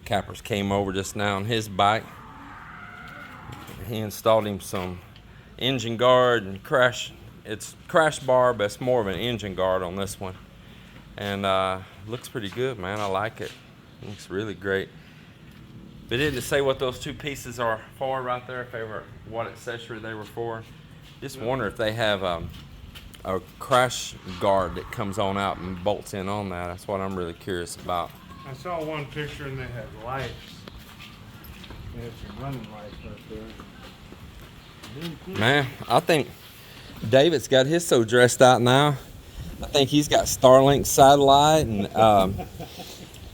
Cappers came over just now on his bike. He installed him some engine guard and it's crash bar, but it's more of an engine guard on this one. And looks pretty good, man. I like it. Looks really great. But didn't say what those two pieces are for right there, if they were what accessory they were for. Just wonder if they have a crash guard that comes on out and bolts in on that. That's what I'm really curious about. I saw one picture and they had lights. They had some running lights right there. Man, I think David's got his so dressed out now. I think he's got Starlink satellite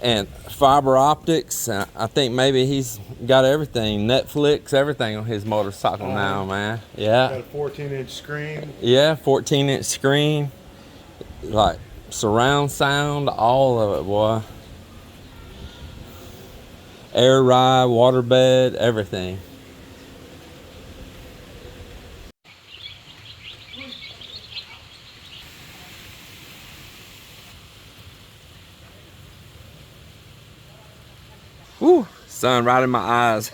and fiber optics. I think maybe he's got everything, Netflix, everything on his motorcycle now, man. Yeah. Got a 14-inch screen. Yeah, 14-inch screen, like surround sound, all of it, boy. Air ride, waterbed, everything. Woo, sun right in my eyes.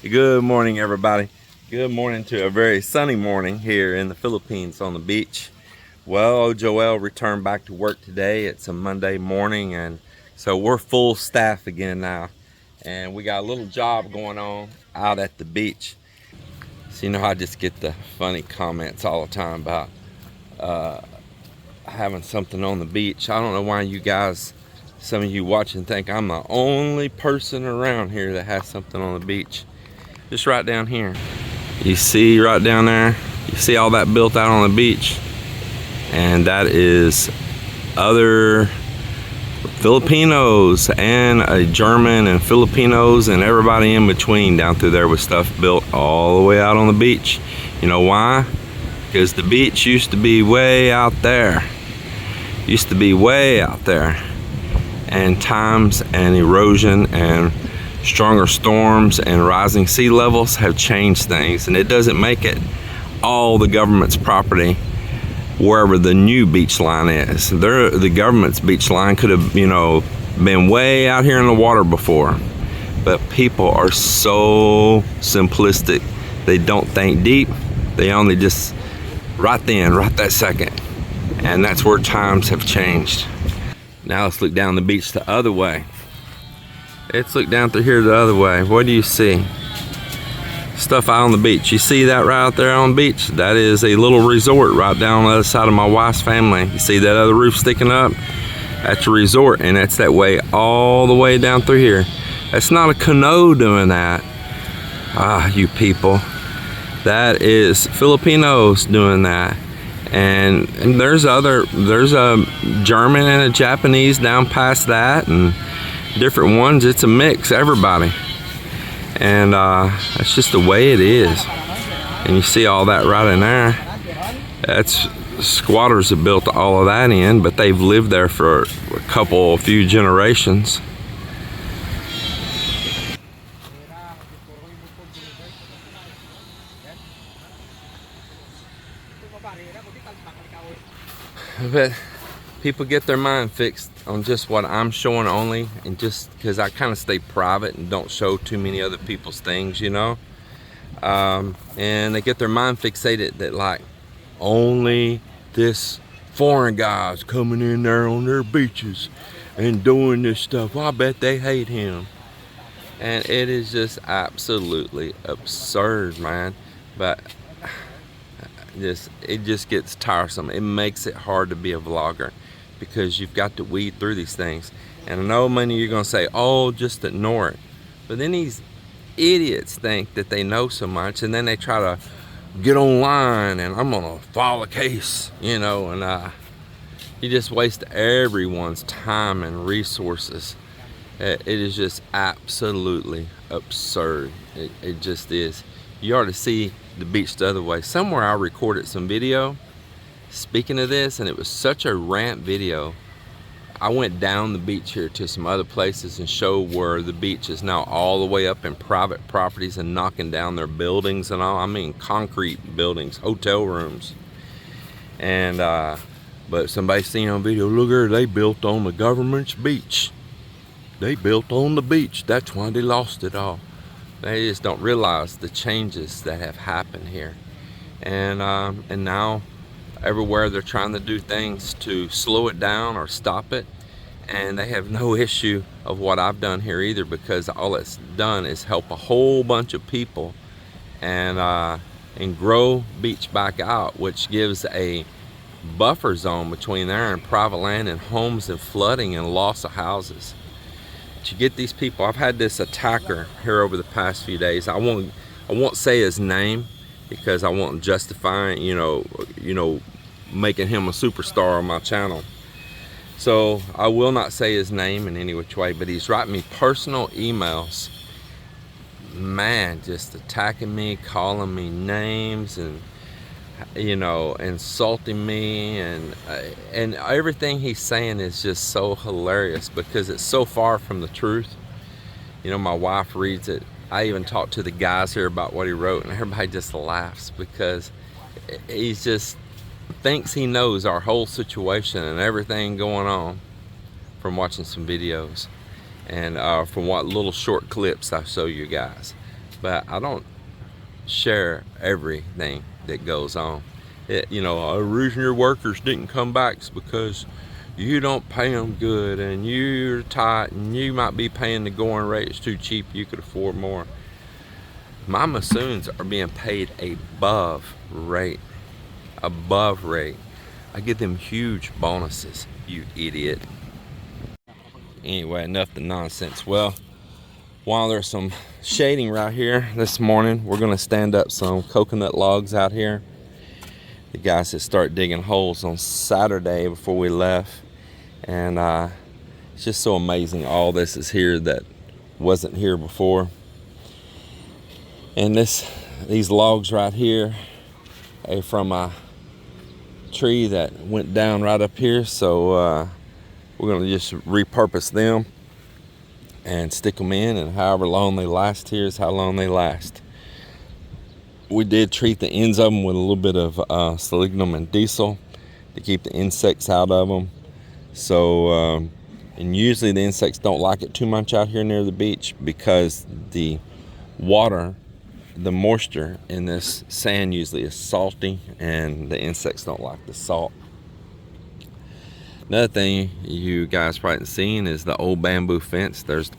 Good morning, everybody. Good morning to a very sunny morning here in the Philippines on the beach. Well, Joel returned back to work today. It's a Monday morning, and so we're full staff again now. And we got a little job going on out at the beach. So you know, I just get the funny comments all the time about having something on the beach. I don't know why you guys, some of you watching, think I'm the only person around here that has something on the beach. Just right down here. You see right down there, you see all that built out on the beach? And that is other Filipinos and a German and Filipinos and everybody in between down through there with stuff built all the way out on the beach. You know why? Because the beach used to be way out there. Used to be way out there. And times and erosion and stronger storms and rising sea levels have changed things, and it doesn't make it all the government's property wherever the new beach line is. The government's beach line could have, you know, been way out here in the water before, but people are so simplistic. They don't think deep. They only just right that second, and that's where times have changed. Now let's look down the beach the other way. Let's look down through here the other way. What do you see? Stuff out on the beach. You see that right out there on the beach? That is a little resort right down on the other side of my wife's family. You see that other roof sticking up? That's a resort, and that's that way all the way down through here. That's not a canoe doing that. Ah, you people. That is Filipinos doing that. And there's a German and a Japanese down past that, and different ones. It's a mix, everybody. And that's just the way it is. And you see all that right in there. That's squatters have built all of that in, but they've lived there for a few generations. But people get their mind fixed on just what I'm showing only, and just because I kind of stay private and don't show too many other people's things, you know. And they get their mind fixated that like only this foreign guys coming in there on their beaches and doing this stuff. Well, I bet they hate him. And it is just absolutely absurd, man. But it just gets tiresome. It makes it hard to be a vlogger because you've got to weed through these things. And I know many of you are going to say, oh, just ignore it. But then these idiots think that they know so much, and then they try to get online and I'm going to file a case, you know, and you just waste everyone's time and resources. It is just absolutely absurd. It just is. You ought to see the beach the other way. Somewhere I recorded some video speaking of this, and it was such a rant video. I went down the beach here to some other places and showed where the beach is now all the way up in private properties and knocking down their buildings and all. I mean concrete buildings, hotel rooms. And but somebody seen on video, look here, they built on the government's beach. they built on the beach. That's why they lost it all. They just don't realize the changes that have happened here. And now everywhere they're trying to do things to slow it down or stop it. And they have no issue of what I've done here either, because all it's done is help a whole bunch of people and grow beach back out, which gives a buffer zone between there and private land and homes and flooding and loss of houses. But you get these people. I've had this attacker here over the past few days. I won't say his name because I won't justify, you know, making him a superstar on my channel. So I will not say his name in any which way, but he's writing me personal emails, man, just attacking me, calling me names, and you know, insulting me, and everything he's saying is just so hilarious because it's so far from the truth. You know, my wife reads it. I even talked to the guys here about what he wrote, and everybody just laughs because he's just thinks he knows our whole situation and everything going on from watching some videos and from what little short clips I show you guys. But I don't share everything that goes on. You know, the reason your workers didn't come back is because you don't pay them good and you're tight and you might be paying the going rate. It's too cheap, you could afford more. My Massoons are being paid above rate. Above rate. I give them huge bonuses, you idiot. Anyway, enough the nonsense. Well, while there's some shading right here this morning, we're gonna stand up some coconut logs out here. The guys that start digging holes on Saturday before we left, and it's just so amazing all this is here that wasn't here before. And these logs right here are from a tree that went down right up here, so we're gonna just repurpose them and stick them in, and however long they last here is how long they last. We did treat the ends of them with a little bit of selenium and diesel to keep the insects out of them. So and usually the insects don't like it too much out here near the beach because the water, the moisture in this sand usually is salty and the insects don't like the salt. Another thing you guys probably seen is the old bamboo fence. There's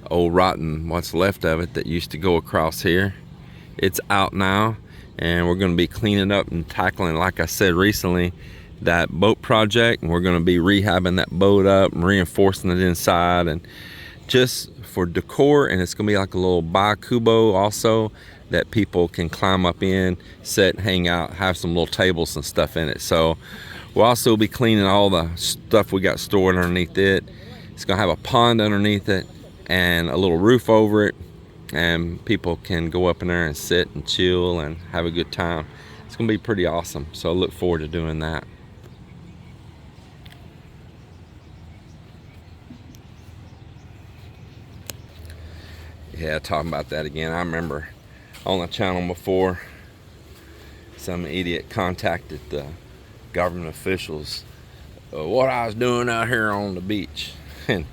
old rotten what's left of it that used to go across here. It's out now, and we're going to be cleaning up and tackling, like I said recently, that boat project, and we're going to be rehabbing that boat up and reinforcing it inside and just for decor. And it's going to be like a little bakubo also that people can climb up in, sit, hang out, have some little tables and stuff in it. So we'll also be cleaning all the stuff we got stored underneath it. It's gonna have a pond underneath it and a little roof over it, and people can go up in there and sit and chill and have a good time. It's gonna be pretty awesome, so I look forward to doing that. Yeah, talking about that again, I remember on the channel before, some idiot contacted the government officials what I was doing out here on the beach, and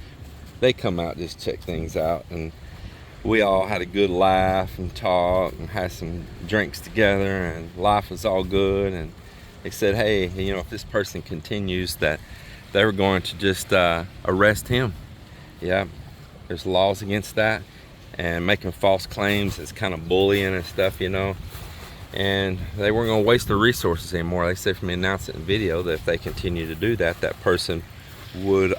they come out just check things out, and we all had a good laugh and talk and had some drinks together, and life was all good. And they said, hey, you know, if this person continues, that they were going to just arrest him. Yeah, there's laws against that, and making false claims is kind of bullying and stuff, you know. And they weren't going to waste their resources anymore. They said from the announcement video that if they continue to do that, that person would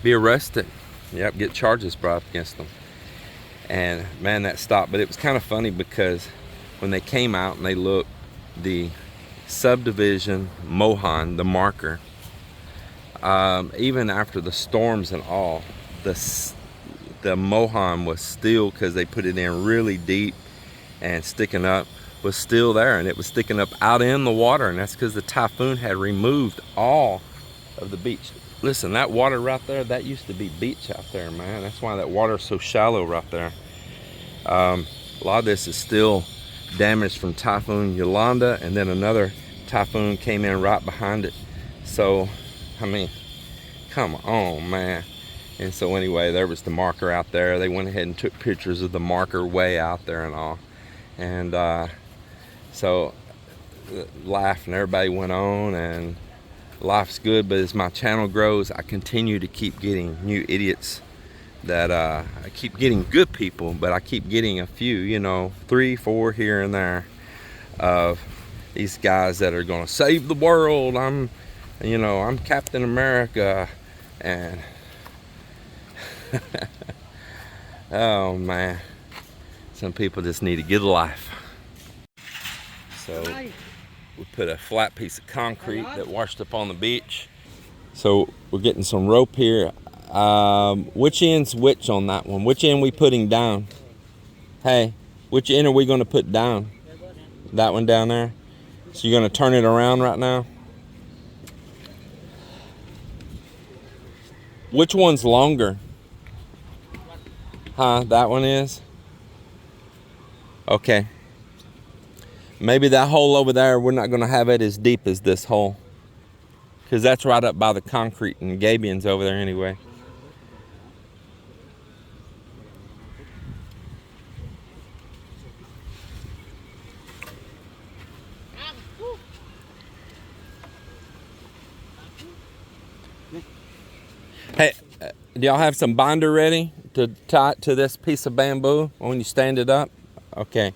be arrested. Yep, get charges brought up against them. And man, that stopped. But it was kind of funny because when they came out and they looked, the subdivision Mohan, the marker, even after the storms and all, the Mohan was still, because they put it in really deep and sticking up, was still there, and it was sticking up out in the water, and that's because the typhoon had removed all of the beach. Listen, that water right there, that used to be beach out there, man. That's why that water is so shallow right there. A lot of this is still damaged from Typhoon Yolanda, and then another typhoon came in right behind it. So, I mean, come on, man. And so anyway, there was the marker out there. They went ahead and took pictures of the marker way out there and all. And so laughed and everybody went on, and life's good. But as my channel grows, I continue to keep getting new idiots that I keep getting good people, but I keep getting a few, you know, 3, 4 here and there of these guys that are gonna save the world. I'm Captain America, and oh man, some people just need to get a life. So we put a flat piece of concrete that washed up on the beach. So we're getting some rope here. Which end's which on that one? Which end we putting down? Hey, which end are we gonna put down? That one down there? So you're gonna turn it around right now? Which one's longer? Huh, that one is? Okay. Maybe that hole over there, we're not gonna have it as deep as this hole, because that's right up by the concrete and gabions over there anyway. Hey, do y'all have some binder ready to tie it to this piece of bamboo when you stand it up? Okay.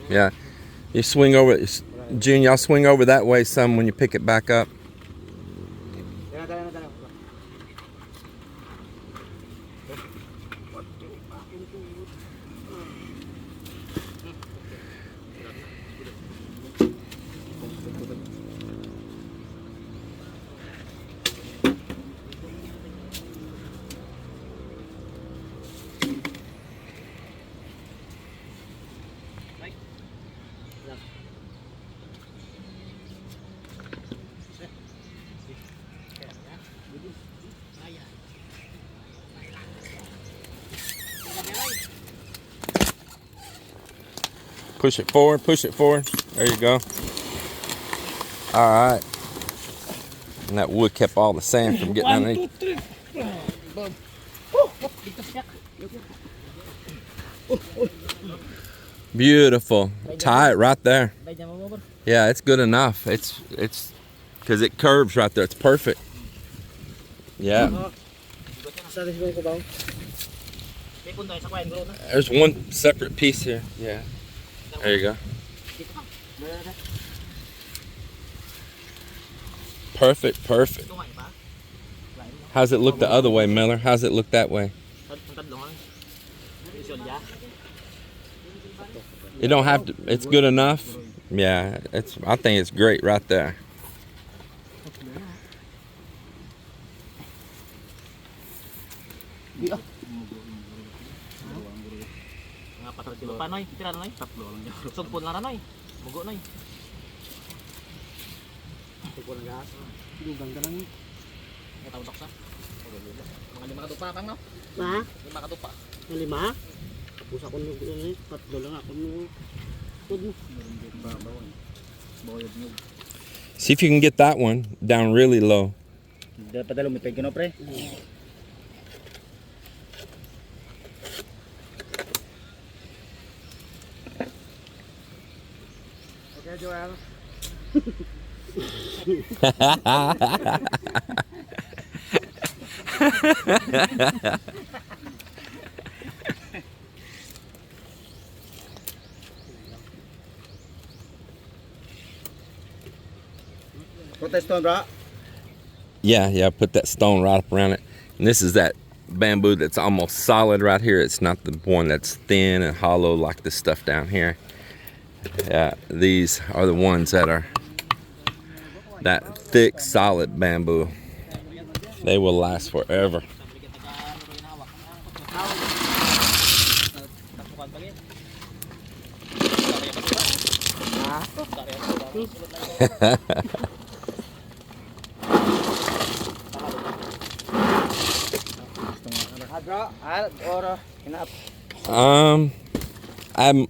Yeah, you swing over, June, y'all swing over that way some when you pick it back up. Push it forward, push it forward. There you go. All right. And that wood kept all the sand from getting underneath. Beautiful. Tie it right there. Yeah, it's good enough. It's because it curves right there. It's perfect. Yeah. There's one separate piece here. Yeah. There you go. Perfect, perfect. How's it look the other way, Miller? How's it look that way? You don't have to, it's good enough. Yeah, I think it's great right there. Panoy, tira na Sugpon lang na Mugo na Sugpon lang gas. Dugang ka lang. Ito sa. Mga 5 katupa kang no? Ha? 5 katupa. 5? Pusa ko yung ni 3 lang ako no. See if you can get that one down really low. Dapat lumipad ka no pre. Put that stone, bro. Yeah, put that stone right up around it. And this is that bamboo that's almost solid right here. It's not the one that's thin and hollow like the stuff down here. Yeah, these are the ones that are that thick, solid bamboo. They will last forever.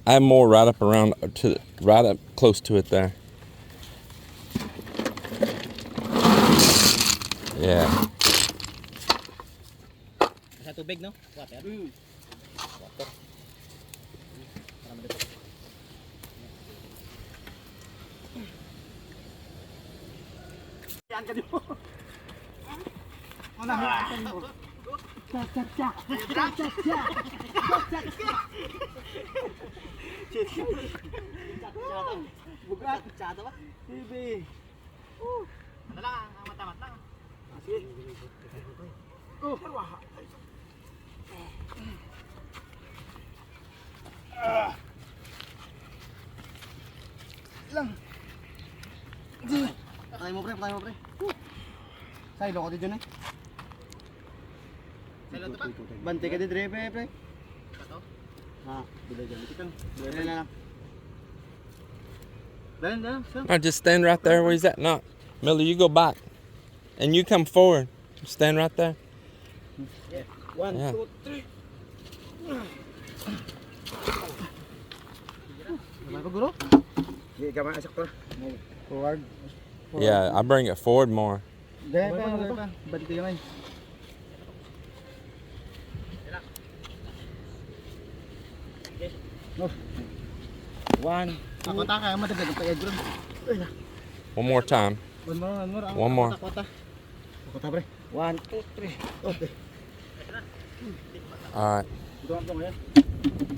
I'm more right up around to right up close to it there. Yeah. Sa tubig, no? Water. Water. Yan ka dito. Ano na? Bugat, tsada ba? Bibi. Ano lang, ang matamat lang. Sige. Oh, harwa. Lang. Patay mo pre. Sa ilo ko dito na. Sa ilo to ba? Bante ka di pre. Kato? Ha, bila dyan. Bila na lang. Dali. No, just stand right there where he's at. No, Miller, you go back. And you come forward. Stand right there. Yeah. 1, Yeah. 2, 3. Gamay pa guro? Hindi, gamay asak pa. Forward. Yeah, I bring it forward more. Gaya pa. Bante gamay. No. 1. Ako ta kaya madadag pa edro. One more time. One more. Ako ta pre. 1, 2, 3. Okay. All right.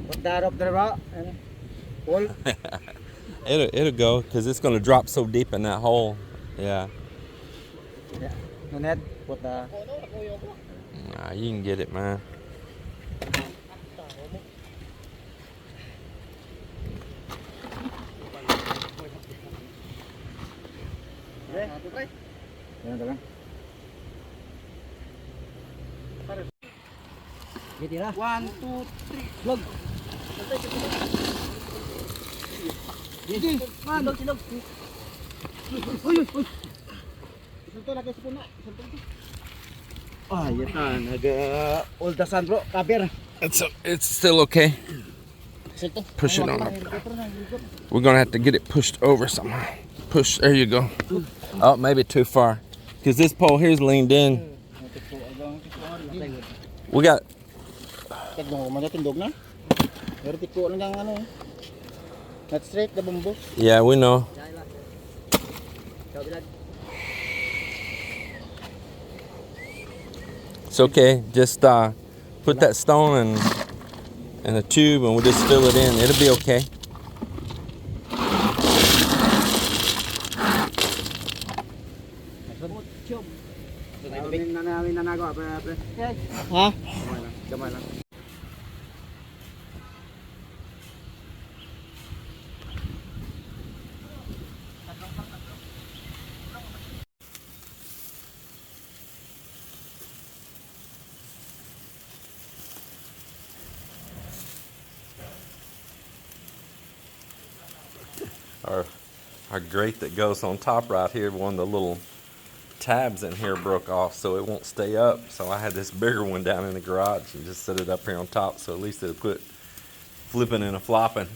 Put that up there, bro. And hold. It'll go because it's gonna drop so deep in that hole. Yeah. Yeah. No net. Put the. Nah, you can get it, man. Tira. 1, 2, 3. Vlog. Silog. Uy. Sunto lagi sa puno. Ah, yan naga old dasan bro, kaber. It's still okay. Push it on up. We're gonna have to get it pushed over somehow. Push. There you go. Oh, maybe too far, because this pole here's leaned in. We got. Not straight the bumbo. Yeah, we know. It's okay. Just put that stone in a tube, and we'll just fill it in. It'll be okay. Ha? Our grate that goes on top right here, one of the little tabs in here broke off, so it won't stay up. So I had this bigger one down in the garage and just set it up here on top, so at least it'll quit flipping and flopping.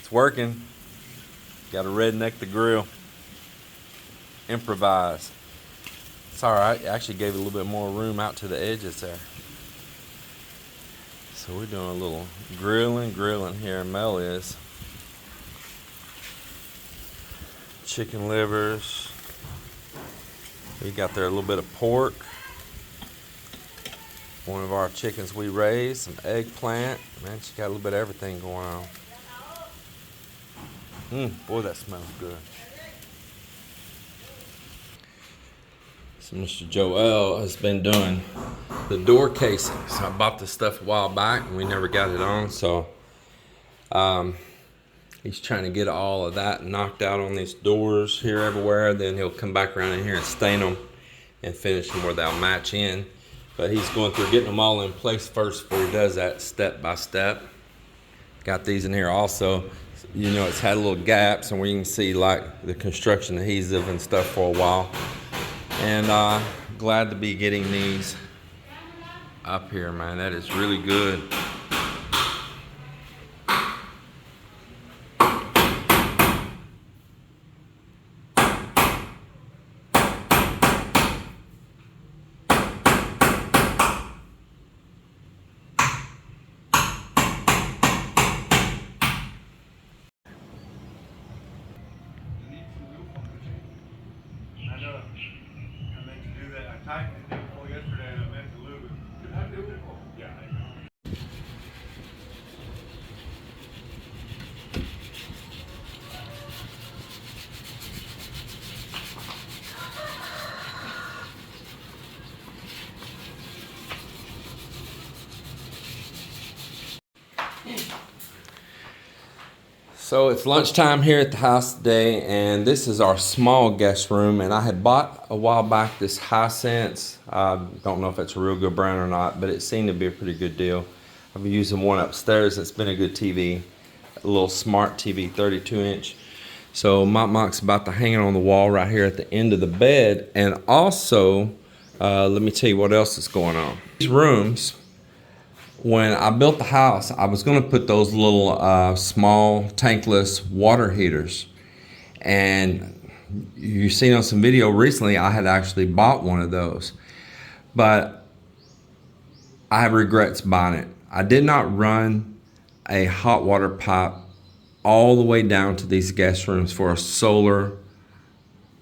It's working. Got to redneck the grill. Improvise. It's all right. Actually gave it a little bit more room out to the edges there. So we're doing a little grilling here. Mel is chicken livers. We got there a little bit of pork. One of our chickens we raised, some eggplant. Man, she got a little bit of everything going on. Boy, that smells good. So Mr. Joel has been doing the door casings. I bought this stuff a while back and we never got it on, so he's trying to get all of that knocked out on these doors here everywhere. Then he'll come back around in here and stain them and finish them where they'll match in. But he's going through getting them all in place first before he does that step by step. Got these in here also. You know, it's had little gaps and where you can see like the construction adhesive and stuff for a while. And glad to be getting these up here, man. That is really good. I tightened it full yesterday and I meant to lube it. Did I do it? Yeah, I know. So it's lunchtime here at the house today, and this is our small guest room. And I had bought a while back this Hisense. I don't know if it's a real good brand or not, but it seemed to be a pretty good deal. I've been using one upstairs that's been a good TV, a little smart TV, 32-inch. So Mock's about to hang it on the wall right here at the end of the bed. And also, let me tell you what else is going on. These rooms, when I built the house, I was going to put those little small tankless water heaters. And you've seen on some video recently, I had actually bought one of those. But I have regrets buying it. I did not run a hot water pipe all the way down to these guest rooms for a solar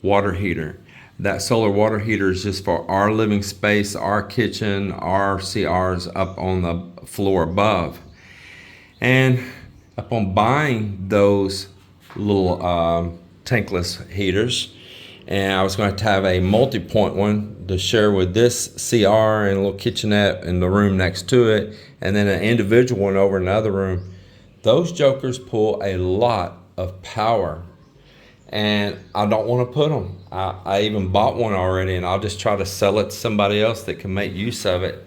water heater. That solar water heater is just for our living space, our kitchen, our CRs up on the floor above. And upon buying those little tankless heaters, and I was going to have a multi-point one to share with this CR and a little kitchenette in the room next to it, and then an individual one over in the other room. Those jokers pull a lot of power, and I don't want to put them. I even bought one already, and I'll just try to sell it to somebody else that can make use of it.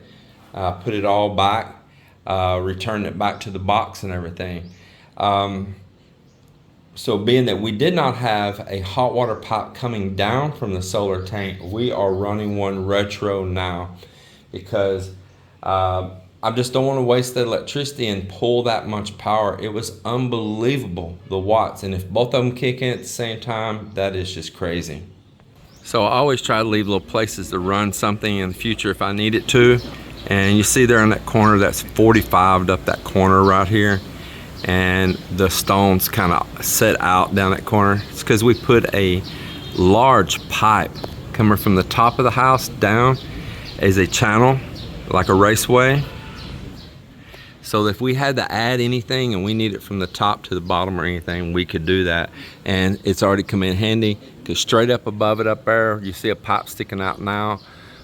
Put it all back, return it back to the box and everything. So being that we did not have a hot water pipe coming down from the solar tank, we are running one retro now because I just don't want to waste the electricity and pull that much power. It was unbelievable, the watts. And if both of them kick in at the same time, that is just crazy. So I always try to leave little places to run something in the future if I need it to. And you see there in that corner, that's 45'd up that corner right here. And the stones kind of set out down that corner. It's because we put a large pipe coming from the top of the house down as a channel, like a raceway. So if we had to add anything and we need it from the top to the bottom or anything, we could do that. And it's already come in handy because straight up above it up there, you see a pipe sticking out now.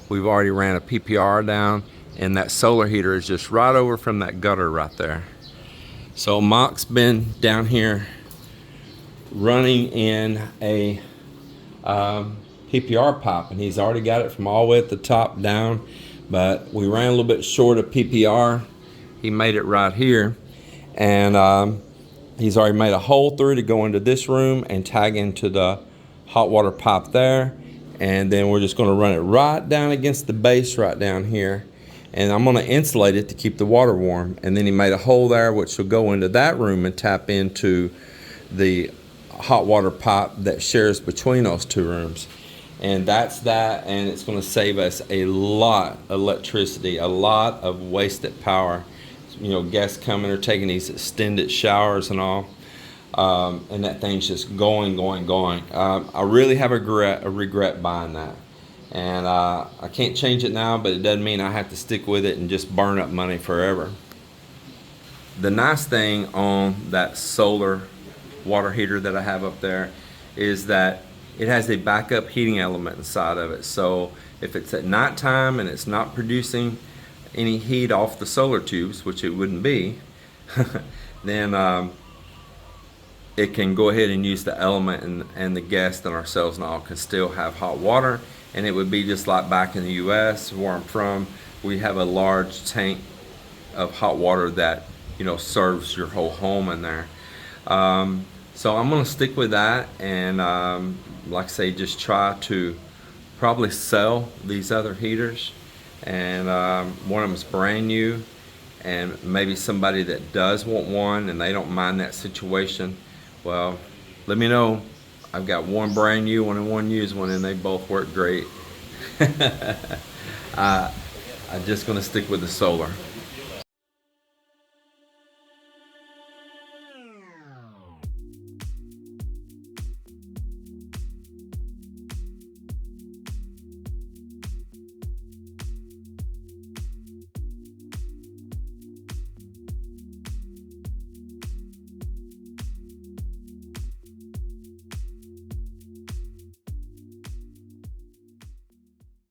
We've already ran a PPR down, and that solar heater is just right over from that gutter right there. So Mock's been down here running in a PPR pipe, and he's already got it from all the way at the top down, but we ran a little bit short of PPR. He made it right here, and he's already made a hole through to go into this room and tag into the hot water pipe there, and then we're just going to run it right down against the base right down here, and I'm going to insulate it to keep the water warm. And then he made a hole there which will go into that room and tap into the hot water pipe that shares between those two rooms. And that's that, and it's going to save us a lot of electricity, a lot of wasted power. You know, guests coming or taking these extended showers and all. and that thing's just going. I really have a regret buying that, and I can't change it now, but it doesn't mean I have to stick with it and just burn up money forever. The nice thing on that solar water heater that I have up there is that it has a backup heating element inside of it. So if it's at nighttime and it's not producing any heat off the solar tubes, which it wouldn't be, then it can go ahead and use the element, and the guests and ourselves and all can still have hot water. And it would be just like back in the US where I'm from. We have a large tank of hot water that, you know, serves your whole home in there. So I'm gonna stick with that, and like I say, just try to probably sell these other heaters. And one of them is brand new, and maybe somebody that does want one and they don't mind that situation, well, let me know. I've got one brand new one and one used one, and they both work great. I'm just gonna stick with the solar.